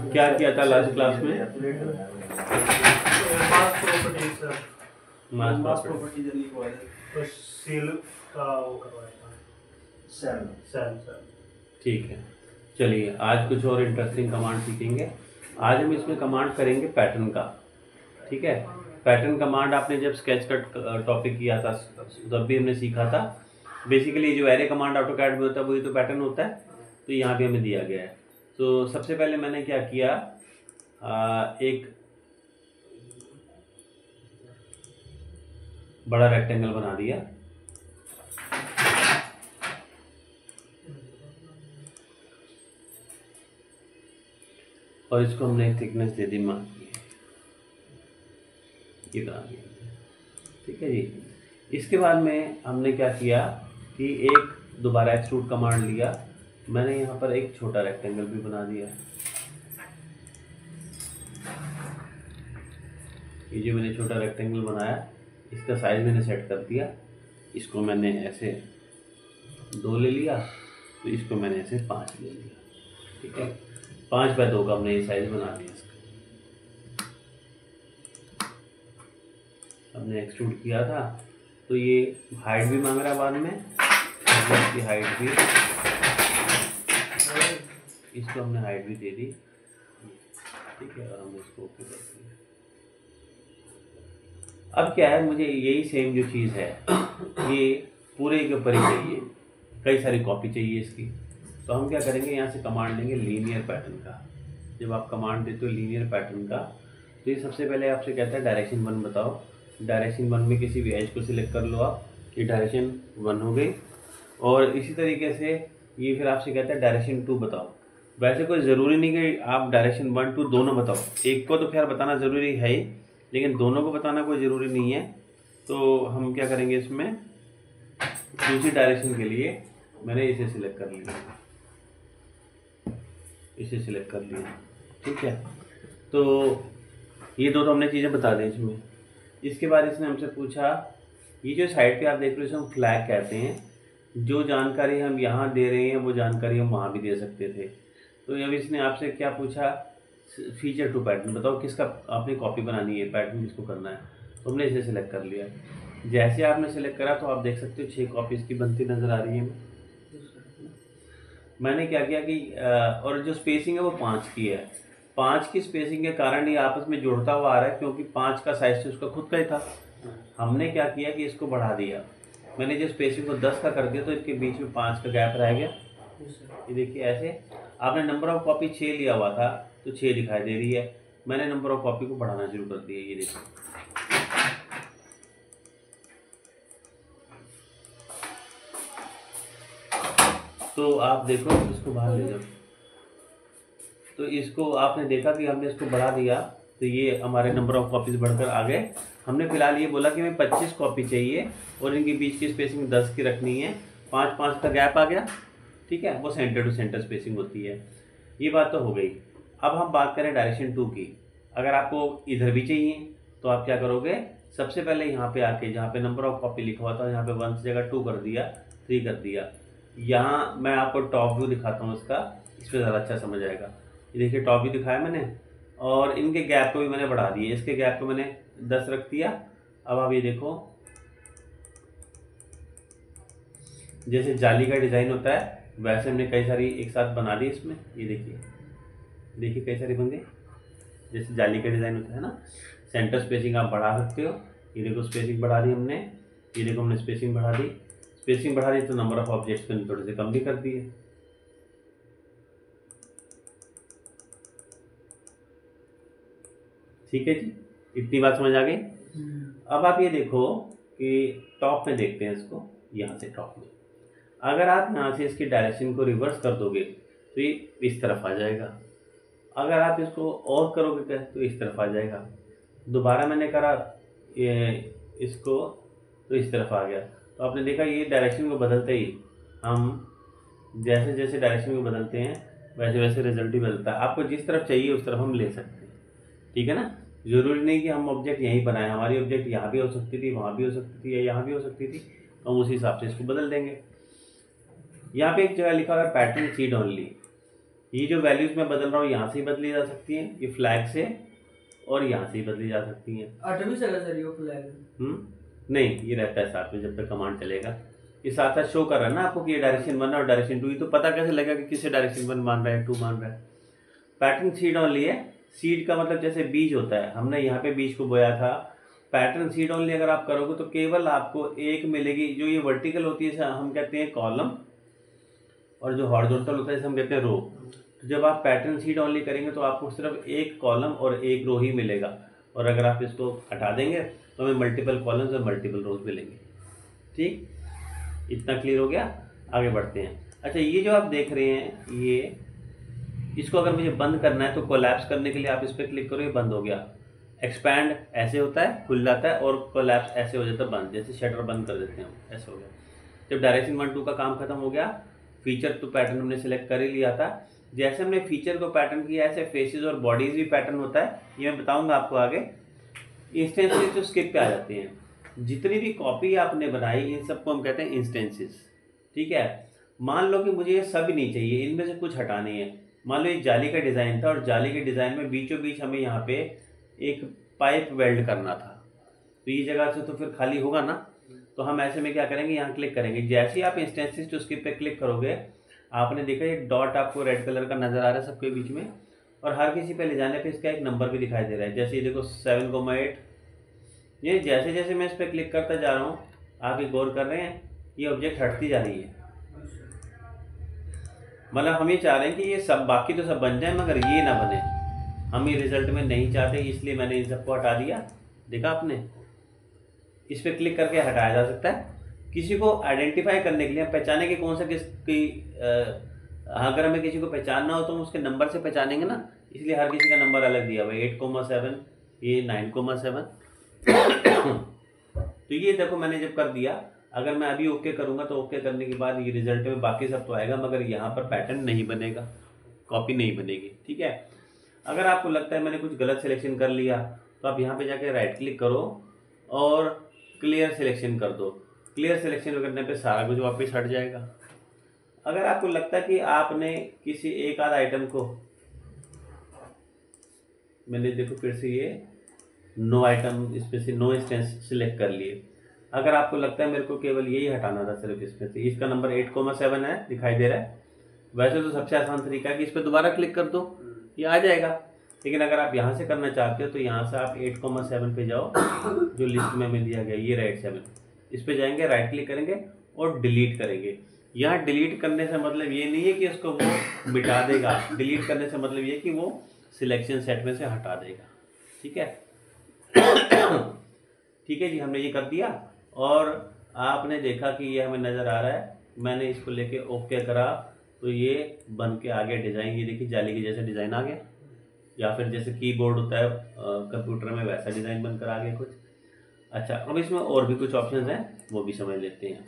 क्या किया था लास्ट क्लास में? मास प्रॉपर्टी तो सेल का वो करवाया था, सेल। ठीक है, चलिए आज कुछ और इंटरेस्टिंग कमांड सीखेंगे। आज हम इसमें कमांड करेंगे पैटर्न का। ठीक है, पैटर्न कमांड आपने जब स्केच का टॉपिक किया था तब भी हमने सीखा था। बेसिकली जो एरे कमांड ऑटोकैड में होता है वही तो पैटर्न होता है, तो यहाँ भी हमें दिया गया है। तो सबसे पहले मैंने क्या किया, एक बड़ा रेक्टेंगल बना दिया और इसको हमने एक थिकनेस दे दी मान ये बना दिया। ठीक है जी, इसके बाद में हमने क्या किया कि एक दोबारा एक्सट्रूड कमांड लिया, मैंने यहाँ पर एक छोटा रेक्टेंगल भी बना दिया। ये जो मैंने छोटा रेक्टेंगल बनाया इसका साइज मैंने सेट कर दिया, इसको मैंने ऐसे 2 ले लिया, तो इसको मैंने ऐसे 5 ले लिया। ठीक है, 5 बाय 2 का हमने ये साइज बना दिया। इसका हमने एक्सट्रूड किया था, तो ये हाइट भी मांग रहा है बाद में, इसकी हाइट भी, इसको हमने हाइट भी दे दी। ठीक है, और हमने इसको ओके कर दिया। अब क्या है, मुझे यही सेम जो चीज़ है ये पूरे के ऊपर ही चाहिए, कई सारी कॉपी चाहिए इसकी। तो हम क्या करेंगे, यहाँ से कमांड लेंगे लीनियर पैटर्न का। जब आप कमांड देते हो लीनियर पैटर्न का, तो ये सबसे पहले आपसे कहता है डायरेक्शन 1 बताओ। डायरेक्शन 1 में किसी भी एज को सिलेक्ट कर लो आप, कि डायरेक्शन 1 हो गई। और इसी तरीके से ये फिर आपसे कहता है डायरेक्शन 2 बताओ। वैसे कोई ज़रूरी नहीं कि आप डायरेक्शन 1 2 दोनों बताओ, एक को तो खैर बताना ज़रूरी है ही, लेकिन दोनों को बताना कोई ज़रूरी नहीं है। तो हम क्या करेंगे, इसमें दूसरी डायरेक्शन के लिए मैंने इसे सिलेक्ट कर लिया, इसे सिलेक्ट कर लिया। ठीक है, तो ये दो तो हमने चीज़ें बता दी इसमें। इसके बाद इसने हमसे पूछा, ये जो साइड पे आप देख रहे हो इसे हम फ्लैग कहते हैं। जो जानकारी हम यहाँ दे रहे हैं वो जानकारी हम वहाँ भी दे सकते थे। तो अब इसने आपसे क्या पूछा, फीचर टू पैटर्न बताओ, किसका आपने कॉपी बनानी है, पैटर्न किसको करना है। तो हमने इसे सिलेक्ट कर लिया। जैसे आपने सिलेक्ट करा तो आप देख सकते हो 6 कॉपीज़ की बनती नज़र आ रही है। मैंने क्या किया कि और जो स्पेसिंग है वो 5 की है। 5 की स्पेसिंग के कारण ये आपस में जुड़ता हुआ आ रहा है, क्योंकि 5 का साइज तो उसका खुद का ही था। हमने क्या किया कि इसको बढ़ा दिया, मैंने जो स्पेसिंग को 10 का कर दिया, तो इसके बीच में 5 का गैप रह गया। ये देखिए, ऐसे आपने नंबर ऑफ कॉपी 6 लिया हुआ था तो 6 दिखाई दे रही है, मैंने नंबर ऑफ कॉपी को बढ़ाना शुरू कर दिया। ये देखिए, तो आप देखो, इसको बाहर ले जाओ। तो इसको आपने देखा कि हमने इसको बढ़ा दिया, तो ये हमारे नंबर ऑफ कॉपीज बढ़कर आ गए। हमने फिलहाल ये बोला कि हमें 25 कॉपी चाहिए और इनके बीच की स्पेसिंग 10 की रखनी है, 5-5 का गैप आ गया। ठीक है, वो सेंटर टू सेंटर स्पेसिंग होती है। ये बात तो हो गई। अब हम बात करें डायरेक्शन 2 की। अगर आपको इधर भी चाहिए तो आप क्या करोगे, सबसे पहले यहाँ पे आके, जहाँ पे नंबर ऑफ कॉपी लिखा हुआ था, यहाँ पे 1 की जगह 2 कर दिया, 3 कर दिया। यहाँ मैं आपको टॉप व्यू दिखाता हूँ इसका, इस पर ज़्यादा अच्छा समझ आएगा। ये देखिए, टॉप व्यू दिखाया मैंने, और इनके गैप को भी मैंने बढ़ा दिया। इसके गैप को मैंने 10 रख दिया। अब आप ये देखो, जैसे जाली का डिज़ाइन होता है वैसे हमने कई सारी एक साथ बना दी इसमें। ये देखिए, देखिए कई सारी बन गई, जैसे जाली का डिज़ाइन होता है ना। सेंटर स्पेसिंग आप बढ़ा सकते हो। ये देखो, स्पेसिंग बढ़ा दी हमने। ये देखो, हमने स्पेसिंग बढ़ा दी। स्पेसिंग बढ़ा दी तो नंबर ऑफ ऑब्जेक्ट्स को थोड़े से कम भी कर दिए। ठीक है जी, इतनी बात समझ आ गई। अब आप ये देखो कि टॉप में देखते हैं इसको, यहाँ से टॉप में अगर आप यहाँ से इसकी डायरेक्शन को रिवर्स कर दोगे तो ये इस तरफ आ जाएगा। अगर आप इसको और करोगे तो इस तरफ आ जाएगा। दोबारा मैंने करा ये इसको, तो इस तरफ आ गया। तो आपने देखा, ये डायरेक्शन को बदलते ही हम जैसे जैसे डायरेक्शन को बदलते हैं वैसे वैसे रिजल्ट ही बदलता है। आपको जिस तरफ चाहिए उस तरफ हम ले सकते हैं। ठीक है ना, ज़रूरी नहीं कि हम ऑब्जेक्ट यहीं बनाएं, हमारी ऑब्जेक्ट यहाँ भी हो सकती थी, वहाँ भी हो सकती थी, या यहाँ भी हो सकती थी, तो हम उसी हिसाब से इसको बदल देंगे। यहाँ पे एक जगह लिखा हुआ है पैटर्न सीड ओनली। ये जो वैल्यूज मैं बदल रहा हूँ यहाँ से ही बदली जा सकती हैं, ये फ्लैग से, और यहाँ से ही बदली जा सकती हैं। 8वीं से सर ये फ्लैग नहीं, ये रहता है साथ में जब तक कमांड चलेगा। ये साथ साथ शो कर रहा है ना आपको कि ये डायरेक्शन 1 और डायरेक्शन 2। ये तो पता कैसे लगेगा कि किसे डायरेक्शन 1 मान रहा है 2 मान रहा है। पैटर्न सीड ओनली है। सीड का मतलब जैसे बीज होता है, हमने यहाँ पे बीज को बोया था। पैटर्न सीड ओनली अगर आप करोगे तो केवल आपको एक मिलेगी। जो ये वर्टिकल होती है हम कहते हैं कॉलम, और जो हॉरिजॉन्टल होता है हम कहते हैं रो। तो जब आप पैटर्न सीड ओनली करेंगे तो आपको सिर्फ एक कॉलम और एक रो ही मिलेगा, और अगर आप इसको हटा देंगे तो हमें मल्टीपल कॉलम्स और मल्टीपल रोज मिलेंगे। ठीक, इतना क्लियर हो गया। आगे बढ़ते हैं। अच्छा, ये जो आप देख रहे हैं ये, इसको अगर मुझे बंद करना है तो कोलैप्स करने के लिए आप इस पर क्लिक करो, ये बंद हो गया। एक्सपैंड ऐसे होता है, खुल जाता है, और कोलैप्स ऐसे हो जाता है बंद, जैसे शटर बंद कर देते हैं हम, ऐसे हो गया। जब डायरेक्शन 1 2 का काम खत्म हो गया, फीचर तो पैटर्न हमने सेलेक्ट कर ही लिया था। जैसे हमने फीचर को पैटर्न किया ऐसे फेसेस और बॉडीज भी पैटर्न होता है, ये मैं बताऊंगा आपको आगे। इंस्टेंसेस तो स्किप पे आ जाते हैं। जितनी भी कॉपी आपने बनाई इन सबको हम कहते हैं इंस्टेंसेस। ठीक है, मान लो कि मुझे ये सब नहीं चाहिए, इनमें से कुछ हटानी है। मान लो ये जाली का डिज़ाइन था, और जाली के डिज़ाइन में बीचों बीच हमें यहाँ पे एक पाइप वेल्ड करना था, तो ये जगह से तो फिर खाली होगा ना। तो हम ऐसे में क्या करेंगे, यहाँ क्लिक करेंगे। जैसे ही आप इंस्टेंसेस टू स्किप पे क्लिक करोगे, आपने देखा एक डॉट आपको रेड कलर का नज़र आ रहा है सबके बीच में, और हर किसी पे ले जाने पे इसका एक नंबर भी दिखाई दे रहा है। जैसे ये देखो 7,8। ये जैसे जैसे मैं इस पर क्लिक करता जा रहा हूँ, आप ये गौर कर रहे हैं, ये ऑब्जेक्ट हटती जा रही है। मतलब हम ये चाह रहे हैं कि ये सब बाकी तो सब बन जाए, मगर ये ना बने। हम ये रिजल्ट में नहीं चाहते, इसलिए मैंने इन सबको हटा दिया। देखा आपने, इस पर क्लिक करके हटाया जा सकता है। किसी को आइडेंटिफाई करने के लिए, पहचाने के कौन सा किसकी, अगर हमें किसी को पहचानना हो तो हम उसके नंबर से पहचानेंगे ना, इसलिए हर किसी का नंबर अलग दिया हुआ है। 8,7, ये 9,7। तो ये देखो मैंने जब कर दिया, अगर मैं अभी ओके करूँगा तो ओके करने के बाद ये रिजल्ट में बाकी सब तो आएगा, मगर यहाँ पर पैटर्न नहीं बनेगा, कॉपी नहीं बनेगी। ठीक है, अगर आपको लगता है मैंने कुछ गलत सिलेक्शन कर लिया तो आप यहाँ पे जाके राइट क्लिक करो और क्लियर सिलेक्शन कर दो। क्लियर सिलेक्शन करने पे सारा कुछ वापस हट जाएगा। अगर आपको लगता है कि आपने किसी एक आध आइटम को, मैंने देखो फिर से ये नो आइटम इसमें से नो इंस्टेंस सिलेक्ट कर लिए। अगर आपको लगता है मेरे को केवल यही हटाना था सिर्फ इसमें से, इसका नंबर 8,7 है, दिखाई दे रहा है। वैसे तो सबसे आसान तरीका है कि इस पर दोबारा क्लिक कर दो, ये आ जाएगा। लेकिन अगर आप यहाँ से करना चाहते हो तो यहाँ से आप 8,7 पे जाओ, जो लिस्ट में हमें दिया गया ये रहा 8,7, इस पे जाएंगे, राइट क्लिक करेंगे और डिलीट करेंगे। यहाँ डिलीट करने से मतलब ये नहीं है कि उसको वो मिटा देगा, डिलीट करने से मतलब ये कि वो सिलेक्शन सेट में से हटा देगा। ठीक है, ठीक है जी, हमने ये कर दिया और आपने देखा कि ये हमें नज़र आ रहा है। मैंने इसको लेके ओके करा तो ये बन के आ गया डिज़ाइन। ये देखिए जाली के जैसे डिज़ाइन आ गया, या फिर जैसे कीबोर्ड होता है कंप्यूटर में वैसा डिज़ाइन बनकर आ गया कुछ। अच्छा, अब इसमें और भी कुछ ऑप्शंस हैं, वो भी समझ लेते हैं।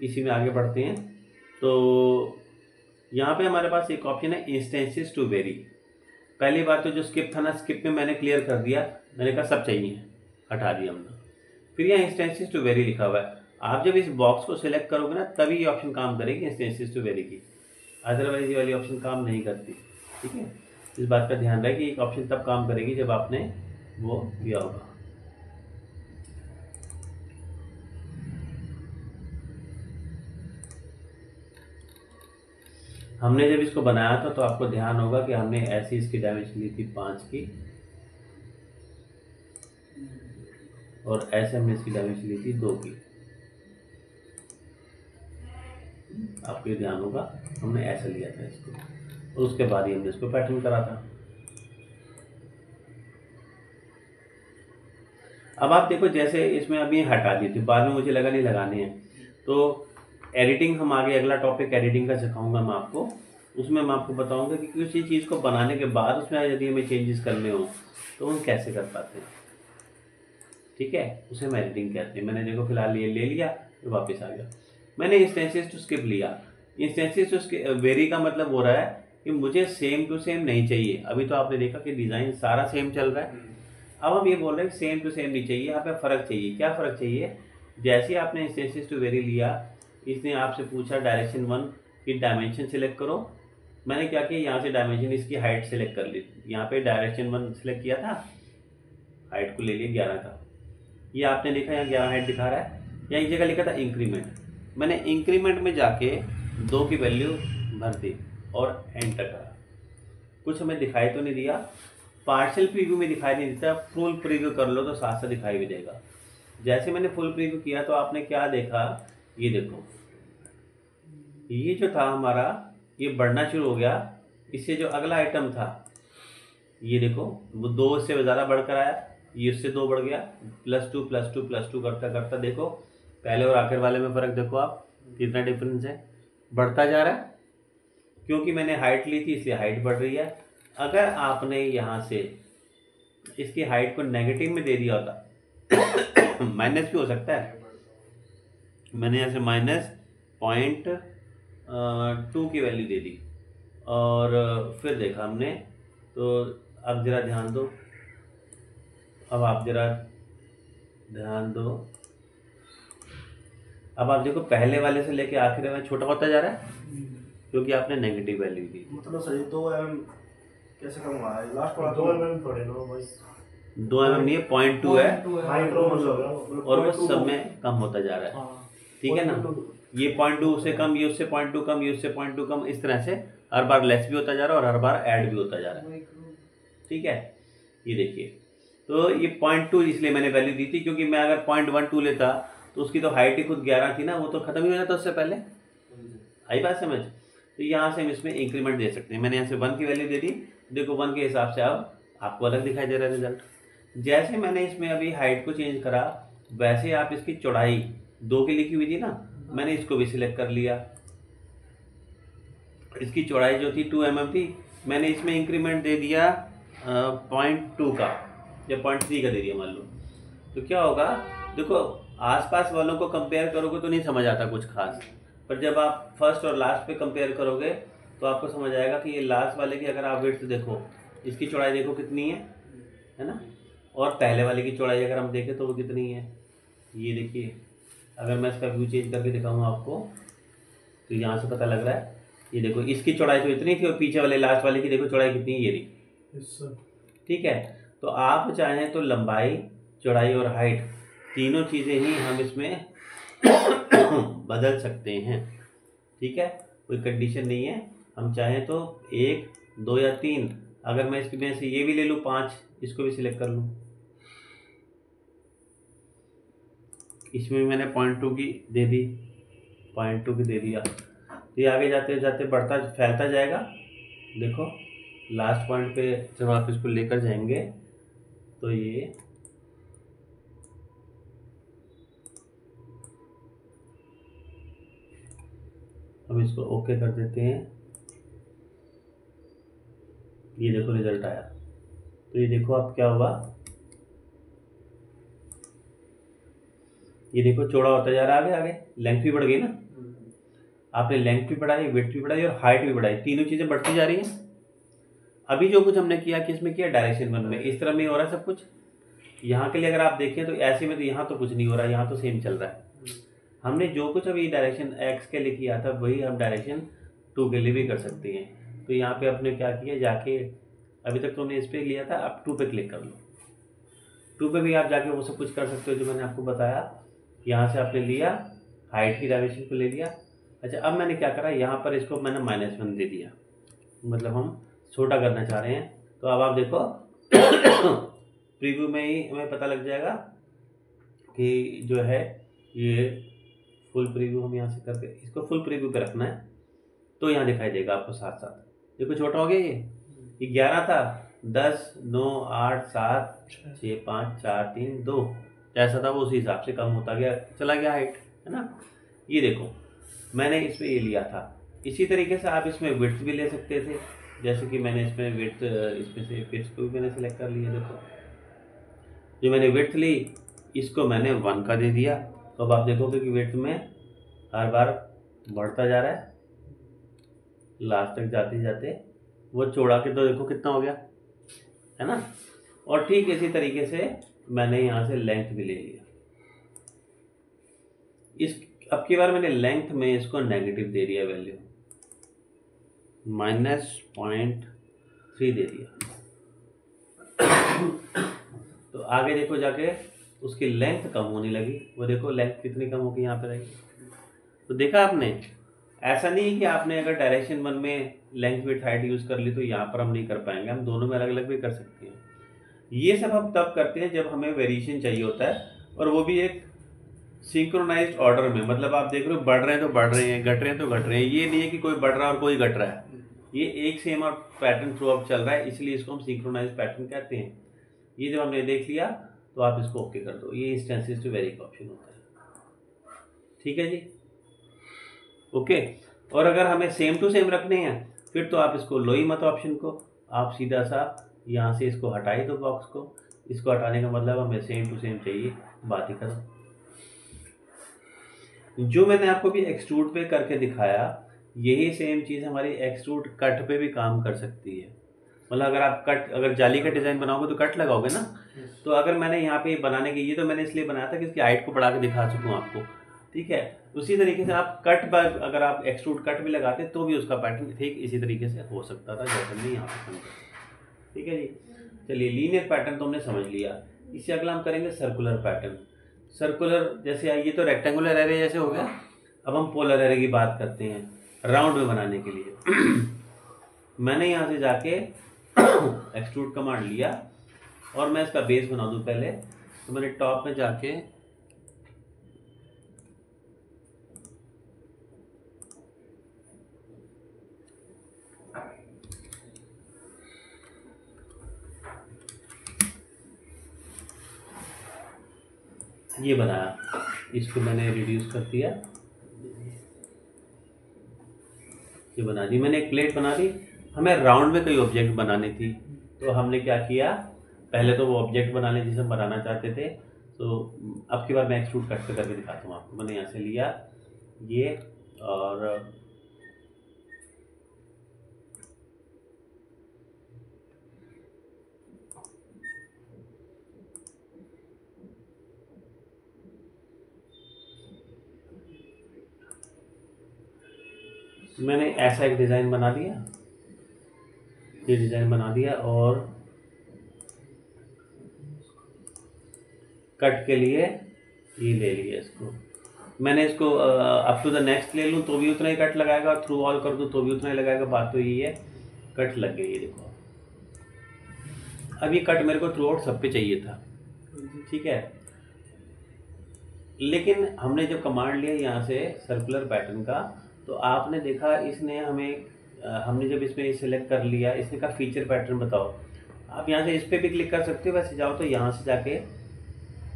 इसी में आगे बढ़ते हैं। तो यहाँ पे हमारे पास एक ऑप्शन है इंस्टेंसेस टू वेरी। पहली बात तो जो स्किप था ना, स्किप में मैंने क्लियर कर दिया, मैंने कहा सब चाहिए, हटा दिया हमने। फिर यहाँ इंस्टेंसेस टू वेरी लिखा हुआ है। आप जब इस बॉक्स को सिलेक्ट करोगे ना तभी ये ऑप्शन काम करेगी इंस्टेंसेस टू वेरी की, अदरवाइज ये वाली ऑप्शन काम नहीं करती। ठीक है, इस बात का ध्यान रहे कि एक ऑप्शन तब काम करेगी जब आपने वो दिया होगा। हमने जब इसको बनाया था तो आपको ध्यान होगा कि हमने ऐसी इसकी डायमेंशन ली थी 5 की, और ऐसे हमने इसकी डायमेंशन ली थी 2 की। आपको ये ध्यान होगा हमने ऐसे लिया था इसको, और उसके बाद ही हमने इसको पैटर्न करा था। अब आप देखो जैसे इसमें अभी हटा दी थी, बाद में मुझे लगा नहीं लगाने हैं, तो एडिटिंग हम आगे अगला टॉपिक एडिटिंग का सिखाऊंगा मैं आपको। उसमें मैं आपको बताऊंगा कि किसी चीज़ को बनाने के बाद उसमें यदि हमें चेंजेस करने हो तो हम कैसे कर पाते हैं। ठीक है, उसे हम एडिटिंग कहते हैं। मैंने देखो फिलहाल ये ले लिया तो वापस आ गया। मैंने इंस्टेंसेस टू स्किप लिया। इंस्टेंसेस टू वेरी का मतलब हो रहा है कि मुझे सेम टू सेम नहीं चाहिए। अभी तो आपने देखा कि डिज़ाइन सारा सेम चल रहा है, अब हम ये बोल रहे हैं सेम टू सेम नहीं चाहिए, यहाँ पे फ़र्क चाहिए। क्या फ़र्क चाहिए? जैसे आपने इंस्टेंसेस टू वेरी लिया इसने आपसे पूछा डायरेक्शन 1 की डायमेंशन सिलेक्ट करो। मैंने क्या किया, यहाँ से डायमेंशन इसकी हाइट सेलेक्ट कर ली। यहाँ पे डायरेक्शन 1 सेलेक्ट किया था, हाइट को ले लिया 11 का। ये आपने देखा यहाँ 11 हाइट दिखा रहा है। यहाँ एक जगह लिखा था इंक्रीमेंट, मैंने इंक्रीमेंट में जाके 2 की वैल्यू भर दी और एंटर करा। कुछ हमें दिखाई तो नहीं दिया, पार्शियल प्रीव्यू में दिखाई नहीं देता, फुल प्रीव्यू कर लो तो साथ साथ दिखाई भी देगा। जैसे मैंने फुल प्रीव्यू किया तो आपने क्या देखा, ये देखो, ये जो था हमारा ये बढ़ना शुरू हो गया। इससे जो अगला आइटम था ये देखो, वो 2 से ज़्यादा बढ़कर आया, ये उससे 2 बढ़ गया, +2 +2 +2 करता करता देखो पहले और आखिर वाले में फ़र्क देखो आप कितना डिफरेंस है, बढ़ता जा रहा है। क्योंकि मैंने हाइट ली थी इसलिए हाइट बढ़ रही है। अगर आपने यहाँ से इसकी हाइट को नेगेटिव में दे दिया होता माइनस भी हो सकता है, मैंने यहाँ से -0.2 की वैल्यू दे दी और फिर देखा हमने। तो अब ज़रा ध्यान दो, अब आप ज़रा ध्यान दो, अब आप देखो पहले वाले से लेके आखिर में छोटा होता जा रहा है क्योंकि आपने नेगेटिव वैल्यू दी। मतलब सही 2 mm कैसे कम हुआ है लास्ट वाला? 2 mm थोड़े लो भाई, 2 mm नहीं है, 0.2 है माइक्रो मतलब और वो सब में कम होता जा रहा है। ठीक है ना, ये 0.2 से कम, ये उससे 0.2 कम, ये उससे 0.2 कम, इस तरह से हर बार लेस भी होता जा रहा है और हर बार ऐड भी होता जा रहा है। ठीक है, ये देखिए, तो ये 0.2 इसलिए मैंने वैल्यू दी थी क्योंकि मैं अगर 0.12 लेता तो उसकी तो हाइट ही खुद 11 थी ना, वो तो खत्म ही हो जाता उससे पहले। आई बात समझ? तो यहाँ से हम इसमें इंक्रीमेंट दे सकते हैं। मैंने यहाँ से 1 की वैल्यू दे दी, देखो 1 के हिसाब से अब आपको अलग दिखाई दे रहा है रिजल्ट। जैसे मैंने इसमें अभी हाइट को चेंज करा वैसे आप इसकी चौड़ाई 2 की लिखी हुई थी ना, मैंने इसको भी सिलेक्ट कर लिया। इसकी चौड़ाई जो थी 2 mm थी, मैंने इसमें इंक्रीमेंट दे दिया 0.2 का या 0.3 का दे दिया मान लो। तो क्या होगा, देखो आसपास वालों को कंपेयर करोगे तो नहीं समझ आता कुछ खास, पर जब आप फर्स्ट और लास्ट पे कंपेयर करोगे तो आपको समझ आएगा कि ये लास्ट वाले की अगर आप विड्थ देखो, इसकी चौड़ाई देखो कितनी है ना, और पहले वाले की चौड़ाई अगर हम देखें तो वो कितनी है, ये देखिए। अगर मैं इसका व्यू चेंज करके दिखाऊँ आपको तो यहाँ से पता लग रहा है, ये देखो इसकी चौड़ाई तो इतनी थी और पीछे वाले लास्ट वाले की देखो चौड़ाई कितनी है, ये रही। ठीक है, तो आप चाहें तो लंबाई, चौड़ाई और हाइट तीनों चीज़ें ही हम इसमें बदल सकते हैं। ठीक है, कोई कंडीशन नहीं है, हम चाहें तो 1, 2 या 3, अगर मैं इसकी में से ये भी ले लूँ 5, इसको भी सिलेक्ट कर लूँ। इसमें भी मैंने 0.2 की दे दी, 0.2 की दे दिया, तो ये आगे जाते जाते बढ़ता फैलता जाएगा। देखो लास्ट पॉइंट पे जब आप इसको लेकर जाएंगे तो ये हम इसको ओके कर देते हैं। ये देखो रिजल्ट आया, तो ये देखो अब क्या हुआ, ये देखो चौड़ा होता जा रहा है, आगे आगे लेंथ भी बढ़ गई ना, आपने लेंथ भी बढ़ाई, विड्थ भी बढ़ाई और हाइट भी बढ़ाई, तीनों चीज़ें बढ़ती जा रही हैं। अभी जो कुछ हमने किया किसमें किया, डायरेक्शन 1 में, इस तरह में हो रहा है सब कुछ। यहाँ के लिए अगर आप देखें तो ऐसे में तो यहाँ तो कुछ नहीं हो रहा है, यहाँ तो सेम चल रहा है। हमने जो कुछ अभी डायरेक्शन x के लिए किया था वही हम डायरेक्शन 2 के लिए भी कर सकते हैं। तो यहाँ पे आपने क्या किया, जाके अभी तक तो हमने इस पर लिया था, अब 2 पे क्लिक कर लो। 2 पे भी आप जाके वो सब कुछ कर सकते हो जो मैंने आपको बताया। यहाँ से आपने लिया, हाइट की डायमेंशन को ले लिया। अच्छा, अब मैंने क्या करा, यहाँ पर इसको मैंने -1 दे दिया, मतलब हम छोटा करना चाह रहे हैं। तो अब आप देखो प्रीव्यू में ही हमें पता लग जाएगा कि जो है ये फुल प्रीव्यू, हम यहाँ से करके इसको फुल प्रीव्यू पे रखना है तो यहाँ दिखाई देगा आपको साथ साथ। देखो छोटा हो गया, ये 11 था, 10, 9, 8, 7, 6, 5, 4, 3, 2 जैसा था वो उसी हिसाब से कम होता गया, चला गया हाइट, है ना। ये देखो मैंने इसमें ये लिया था। इसी तरीके से आप इसमें विड्थ भी ले सकते थे, जैसे कि मैंने इसमें विड्थ, इसमें से विड्थ को भी मैंने सेलेक्ट कर लिया। देखो जो मैंने विड्थ ली इसको मैंने 1 का दे दिया, तो अब आप देखोगे कि विड्थ में हर बार बढ़ता जा रहा है, लास्ट तक जाते जाते वो चौड़ा के तो देखो कितना हो गया, है ना। और ठीक इसी तरीके से मैंने यहाँ से लेंथ भी ले लिया। इस अब की बार मैंने लेंथ में इसको नेगेटिव दे दिया, वैल्यू -0.3 दे दिया। तो आगे देखो जाके उसकी लेंथ कम होने लगी, वो देखो लेंथ कितनी कम होगी यहाँ पे रहेगी। तो देखा आपने, ऐसा नहीं है कि आपने अगर डायरेक्शन 1 में लेंथ विड्थ हाइट यूज़ कर ली तो यहाँ पर हम नहीं कर पाएंगे, हम दोनों में अलग अलग भी कर सकते हैं। ये सब हम तब करते हैं जब हमें वेरिएशन चाहिए होता है, और वो भी एक सिंक्रोनाइज्ड ऑर्डर में। मतलब आप देख रहे हो बढ़ रहे हैं तो बढ़ रहे हैं, घट रहे हैं तो घट रहे हैं, ये नहीं है कि कोई बढ़ रहा है और कोई घट रहा है। ये एक सेम और पैटर्न थ्रू आउट चल रहा है, इसलिए इसको हम सिंक्रोनाइज्ड पैटर्न कहते हैं। ये जब हमने देख लिया तो आप इसको ओके कर दो, ये इंस्टेंसेस टू वेरी का ऑप्शन होता है। ठीक है जी, ओके। और अगर हमें सेम टू सेम रखने हैं फिर तो आप इसको लो ही मत ऑप्शन को, आप सीधा सा यहाँ से इसको हटाई दो बॉक्स को। इसको हटाने का मतलब हमें सेम टू सेम चाहिए, बात ही करो। जो मैंने आपको भी एक्सट्रूड पे करके दिखाया, यही सेम चीज़ हमारी एक्सट्रूड कट पे भी काम कर सकती है। मतलब अगर आप कट, अगर जाली का डिज़ाइन बनाओगे तो कट लगाओगे ना। तो अगर मैंने यहाँ पे बनाने की, ये तो मैंने इसलिए बनाया था कि इसकी हाइट को बढ़ा के दिखा सकूँ आपको, ठीक है। उसी तरीके से आप कट पर अगर आप एक्सट्रूड कट भी लगाते तो भी उसका पैटर्न ठीक इसी तरीके से हो सकता था जैसे हमने यहाँ पर समझा। ठीक है जी, चलिए लीनियर पैटर्न तो हमने समझ लिया। इससे अगला हम करेंगे सर्कुलर पैटर्न। सर्कुलर जैसे ये तो रेक्टेंगुलर एरे जैसे हो गया, अब हम पोलर एरे की बात करते हैं राउंड में बनाने के लिए। मैंने यहाँ से जाके एक्सट्रूड कमांड लिया और मैं इसका बेस बना दूँ पहले। तो मैंने टॉप में जाके ये बनाया, इसको मैंने रिड्यूस कर दिया, ये बना दी मैंने, एक प्लेट बना दी। हमें राउंड में कोई ऑब्जेक्ट बनानी थी तो हमने क्या किया, पहले तो वो ऑब्जेक्ट बना लें जिसे हम बनाना चाहते थे। तो अब की बार मैं एक्सट्रूड कट से करके दिखाता हूँ आपको। मैंने यहाँ से लिया ये और मैंने ऐसा एक डिज़ाइन बना दिया, ये डिज़ाइन बना दिया। और कट के लिए ये ले लिया, इसको मैंने इसको अप टू द नेक्स्ट ले लूँ तो भी उतना ही कट लगाएगा, थ्रू ऑल कर दूँ तो भी उतना ही लगाएगा। बात तो यही है, कट लग गई, ये देखो। अब ये कट मेरे को थ्रू आउट सब पे चाहिए था, ठीक है। लेकिन हमने जब कमांड लिया यहाँ से सर्कुलर पैटर्न का, तो आपने देखा इसने हमें हमने जब इसमें सिलेक्ट कर लिया, इसने कहा फीचर पैटर्न बताओ। आप यहाँ से इस पर भी क्लिक कर सकते हो, वैसे जाओ तो यहाँ से जाके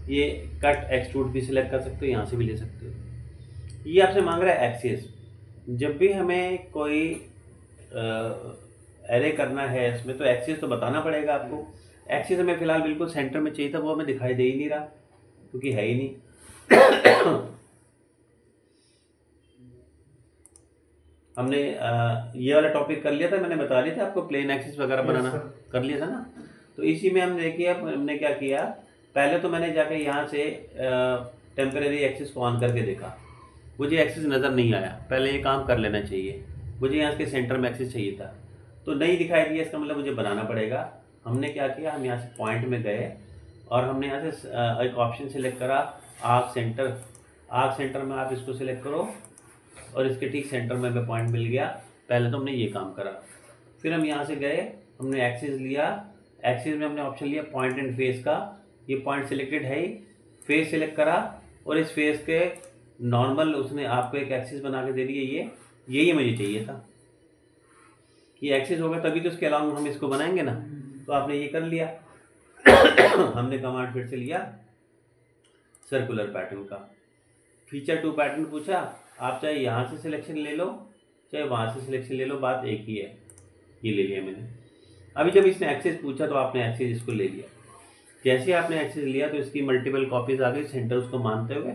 ये कट एक्सट्रूड भी सिलेक्ट कर सकते हो, यहाँ से भी ले सकते हो। ये आपसे मांग रहा है एक्सिस। जब भी हमें कोई एरे करना है इसमें तो एक्सिस तो बताना पड़ेगा आपको। एक्सिस हमें फिलहाल बिल्कुल सेंटर में चाहिए था, वो हमें दिखाई दे ही नहीं रहा क्योंकि है ही नहीं। हमने ये वाला टॉपिक कर लिया था, मैंने बता दिया था आपको, प्लेन एक्सिस वगैरह बनाना कर लिया था ना। तो इसी में हम देखिए हमने क्या किया, पहले तो मैंने जाके यहाँ से टेम्परेरी एक्सिस को ऑन करके देखा, मुझे एक्सिस नज़र नहीं आया। पहले ये काम कर लेना चाहिए, मुझे यहाँ के सेंटर में एक्सिस चाहिए था तो नहीं दिखाई दिया, इसका मतलब मुझे बनाना पड़ेगा। हमने क्या किया, हम यहाँ से पॉइंट में गए और हमने यहाँ से एक ऑप्शन सेलेक्ट करा, आर्क सेंटर। आर्क सेंटर में आप इसको सिलेक्ट करो और इसके ठीक सेंटर में हमें पॉइंट मिल गया। पहले तो हमने ये काम करा, फिर हम यहाँ से गए, हमने एक्सिस लिया, एक्सिस में हमने ऑप्शन लिया पॉइंट एंड फेस का। ये पॉइंट सिलेक्टेड है ही, फेस सिलेक्ट करा और इस फेस के नॉर्मल उसने आपको एक एक्सिस बना के दे दिया। यही मुझे चाहिए था, ये एक्सिस होगा तभी तो इसके अलावा हम इसको बनाएंगे ना। तो आपने ये कर लिया। हमने कमांड फिर से लिया सर्कुलर पैटर्न का, फीचर टू पैटर्न पूछा, आप चाहे यहाँ से सिलेक्शन ले लो चाहे वहाँ से सिलेक्शन ले लो, बात एक ही है। ये ले लिया मैंने। अभी जब इसने एक्सिस पूछा तो आपने एक्सिस इसको ले लिया। जैसे आपने एक्सिस लिया तो इसकी मल्टीपल कॉपीज आ गई, सेंटर उसको मानते हुए।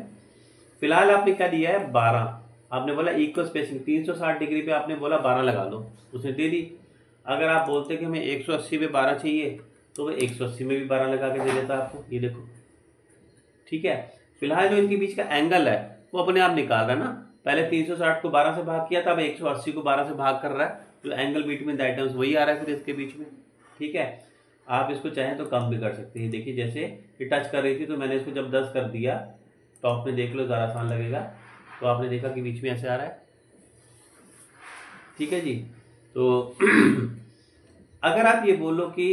फिलहाल आपने क्या दिया है, 12। आपने बोला इक्वल स्पेसिंग 360 डिग्री पे आपने बोला 12 लगा लो, उसने दे दी। अगर आप बोलते कि हमें 180 पे 12 चाहिए तो वह 180 में भी 12 लगा के दे देता आपको, ये देखो, ठीक है। फिलहाल जो इनके बीच का एंगल है वो अपने आप निकाल रहा है ना। पहले 360 को 12 से भाग किया था, अब 180 को 12 से भाग कर रहा है, तो एंगल बिटवीन द आइटम्स वही आ रहा है फिर इसके बीच में। ठीक है, आप इसको चाहें तो कम भी कर सकते हैं। देखिए जैसे ये टच कर रही थी तो मैंने इसको जब 10 कर दिया, टॉप में देख लो ज़्यादा आसान लगेगा, तो आपने देखा कि बीच में ऐसे आ रहा है। ठीक है जी। तो अगर आप ये बोलो कि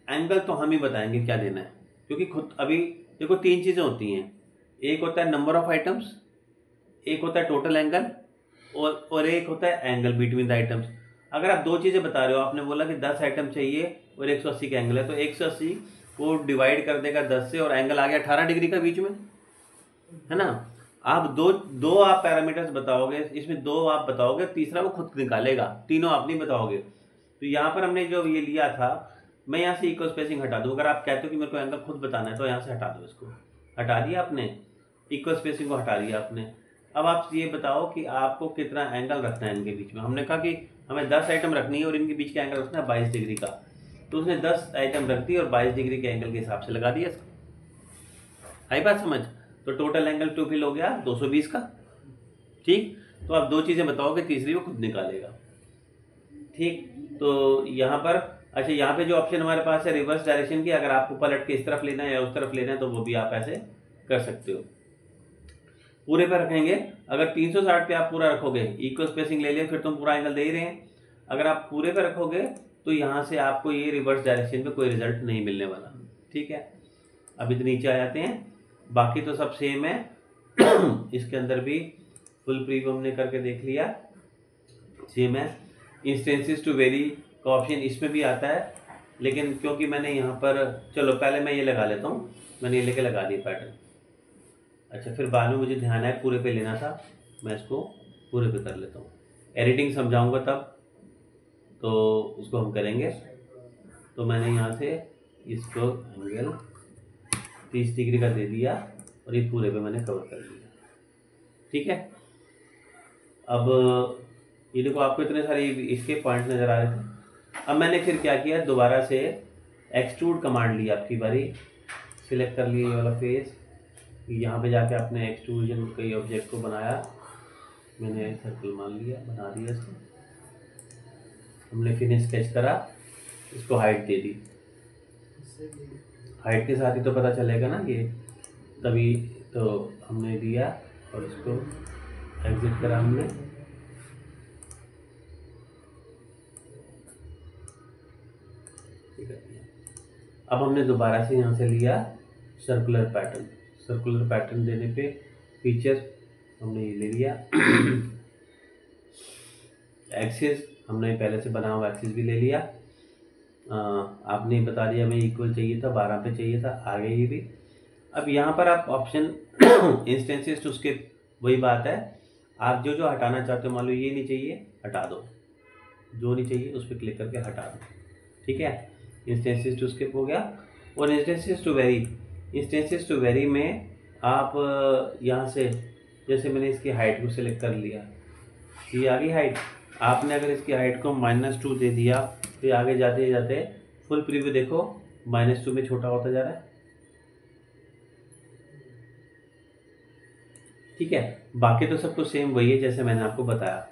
एंगल तो हम ही बताएंगे क्या देना है, क्योंकि खुद अभी देखो 3 चीज़ें होती हैं, एक होता है नंबर ऑफ आइटम्स, एक होता है टोटल एंगल, और एक होता है एंगल बिटवीन द आइटम्स। अगर आप 2 चीज़ें बता रहे हो, आपने बोला कि 10 आइटम चाहिए और 180 का एंगल है, तो 180 को डिवाइड कर देगा 10 से और एंगल आ गया 18 डिग्री का बीच में, है ना। आप दो आप पैरामीटर्स बताओगे, इसमें 2 आप बताओगे, तीसरा वो खुद निकालेगा, तीनों आप नहीं बताओगे। तो यहाँ पर हमने जो ये लिया था, मैं यहाँ से इक्वल स्पेसिंग हटा दूँ। अगर आप कहते हो कि मेरे को एंगल खुद बताना है तो यहाँ से हटा दो, इसको हटा दिया आपने, इक्वल स्पेसिंग को हटा दिया आपने। अब आप ये बताओ कि आपको कितना एंगल रखना है इनके बीच में। हमने कहा कि हमें 10 आइटम रखनी है और इनके बीच का एंगल रखना है 22 डिग्री का, तो उसने 10 आइटम रख दी और 22 डिग्री के एंगल के हिसाब से लगा दिया इसको। आई बात समझ। तो टोटल एंगल टोटल हो गया 220 का। ठीक, तो आप 2 चीज़ें बताओगे, तीसरी वो खुद निकालेगा। ठीक, तो यहाँ पर अच्छा, यहाँ पे जो ऑप्शन हमारे पास है रिवर्स डायरेक्शन की, अगर आपको पलट के इस तरफ लेना है या उस तरफ लेना है तो वो भी आप ऐसे कर सकते हो। पूरे पे रखेंगे, अगर 360 पे आप पूरा रखोगे, इक्वल स्पेसिंग ले लिया, फिर तुम पूरा एंगल दे ही रहे हैं। अगर आप पूरे पे रखोगे तो यहाँ से आपको ये रिवर्स डायरेक्शन में कोई रिजल्ट नहीं मिलने वाला। ठीक है, अब इधर नीचे आ जाते हैं, बाकी तो सब सेम है। इसके अंदर भी फुल प्रीव्यू हमने करके देख लिया, सेम है। इंस्टेंसेस टू वेरी का ऑप्शन इसमें भी आता है, लेकिन क्योंकि मैंने यहाँ पर, चलो पहले मैं ये लगा लेता हूँ, मैंने ये लेके लगा दिया पैटर्न। अच्छा, फिर बाद में मुझे ध्यान आया पूरे पे लेना था, मैं इसको पूरे पे कर लेता हूँ। एडिटिंग समझाऊंगा तब, तो उसको हम करेंगे। तो मैंने यहाँ से इसको एंगल 30 डिग्री का दे दिया और ये पूरे पे मैंने कवर कर दिया। ठीक है, अब ये देखो आपको इतने सारे इसके पॉइंट नज़र आ रहे थे। अब मैंने फिर क्या किया, दोबारा से एक्सट्रूड कमांड लिया, आपकी बारी सिलेक्ट कर लिया ये वाला फेस, यहाँ पे जाके आपने एक्सट्रूजन कई ऑब्जेक्ट को बनाया, मैंने सर्कल मान लिया, बना दिया इसको, हमने फिर स्केच करा, इसको हाइट दे दी। हाइट के साथ ही तो पता चलेगा ना ये, तभी तो हमने दिया और इसको एग्जिट करा हमने। अब हमने दोबारा से यहाँ से लिया सर्कुलर पैटर्न। सर्कुलर पैटर्न देने पे फीचर हमने ये ले लिया। एक्सिस हमने पहले से बना हुआ एक्सिस भी ले लिया। आपने बता दिया हमें इक्वल चाहिए था, 12 पे चाहिए था, आ गया ये भी। अब यहाँ पर आप ऑप्शन इंस्टेंसेस टू स्किप, वही बात है, आप जो जो हटाना चाहते हो, मान लो ये नहीं चाहिए हटा दो, जो नहीं चाहिए उस पर क्लिक करके हटा दो। ठीक है, इंस्टेंसेस टू स्किप हो गया। और instances to vary, instances to vary में आप यहाँ से, जैसे मैंने इसकी हाइट को सिलेक्ट कर लिया, ये आ गई हाइट। आपने अगर इसकी हाइट को -2 दे दिया तो आगे जाते जाते फुल प्रीव्यू देखो -2 में छोटा होता जा रहा है। ठीक है, बाकी तो सब कुछ सेम वही है जैसे मैंने आपको बताया,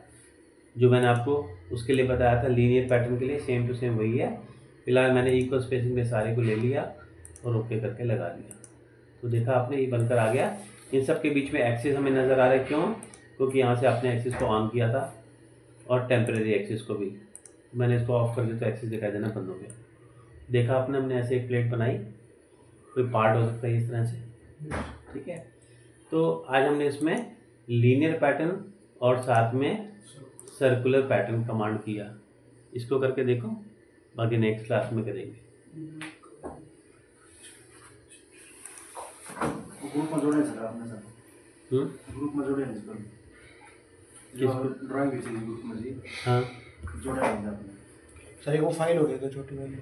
जो मैंने आपको उसके लिए बताया था लीनियर पैटर्न के लिए, सेम टू सेम वही है। फिलहाल मैंने इक्वल स्पेसिंग में सारे को ले लिया और ओके करके लगा दिया, तो देखा आपने ये बनकर आ गया। इन सब के बीच में एक्सिस हमें नज़र आ रहा है, क्यों? क्योंकि यहाँ से आपने एक्सिस को ऑन किया था और टेम्परेरी एक्सिस को भी। मैंने इसको ऑफ कर दिया तो एक्सिस दिखाई देना बंद हो गया। देखा आपने, हमने ऐसे एक प्लेट बनाई, कोई पार्ट हो सकता है इस तरह से। ठीक है, तो आज हमने इसमें लीनियर पैटर्न और साथ में सर्कुलर पैटर्न कमांड किया। इसको करके देखो, बाकी नेक्स्ट क्लास में करेंगे। ग्रुप में जोड़े सर आपने सर, ग्रुप में जोड़े नहीं सर, जो ड्राइंग की चीज ग्रुप में जी, हाँ जोड़े नहीं आपने सर। एक वो फाइल हो गया था छोटी वाली।